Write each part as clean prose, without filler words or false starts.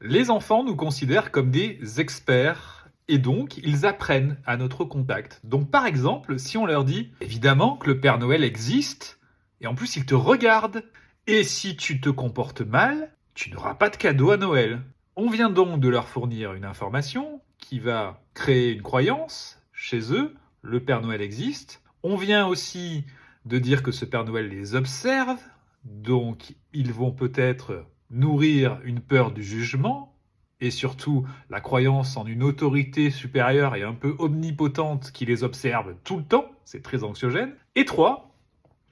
Les enfants nous considèrent comme des experts et donc ils apprennent à notre contact. Donc par exemple, si on leur dit évidemment que le Père Noël existe et en plus il te regarde et si tu te comportes mal, tu n'auras pas de cadeau à Noël. On vient donc de leur fournir une information qui va créer une croyance chez eux, le Père Noël existe. On vient aussi de dire que ce Père Noël les observe, donc ils vont peut-être nourrir une peur du jugement et surtout la croyance en une autorité supérieure et un peu omnipotente qui les observe tout le temps, c'est très anxiogène. Et 3,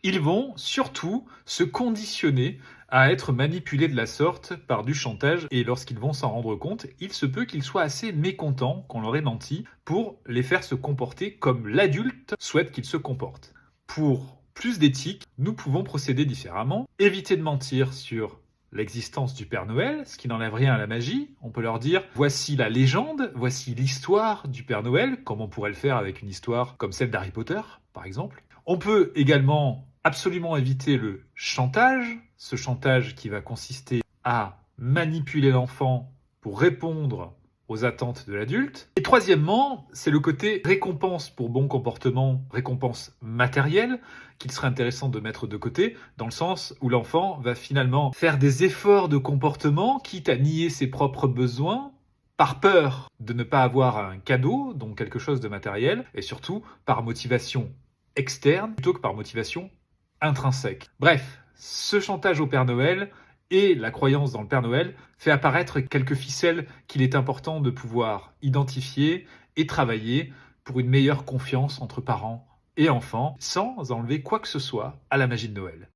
ils vont surtout se conditionner à être manipulés de la sorte par du chantage et lorsqu'ils vont s'en rendre compte, il se peut qu'ils soient assez mécontents qu'on leur ait menti pour les faire se comporter comme l'adulte souhaite qu'ils se comportent. Pour plus d'éthique, nous pouvons procéder différemment, éviter de mentir sur l'existence du Père Noël, ce qui n'enlève rien à la magie. On peut leur dire voici la légende, voici l'histoire du Père Noël, comme on pourrait le faire avec une histoire comme celle d'Harry Potter, par exemple. On peut également absolument éviter le chantage, ce chantage qui va consister à manipuler l'enfant pour répondre aux attentes de l'adulte. Et troisièmement, c'est le côté récompense pour bon comportement, récompense matérielle, qu'il serait intéressant de mettre de côté, dans le sens où l'enfant va finalement faire des efforts de comportement, quitte à nier ses propres besoins, par peur de ne pas avoir un cadeau, donc quelque chose de matériel, et surtout par motivation externe, plutôt que par motivation intrinsèque. Bref, ce chantage au Père Noël et la croyance dans le Père Noël fait apparaître quelques ficelles qu'il est important de pouvoir identifier et travailler pour une meilleure confiance entre parents et enfants, sans enlever quoi que ce soit à la magie de Noël.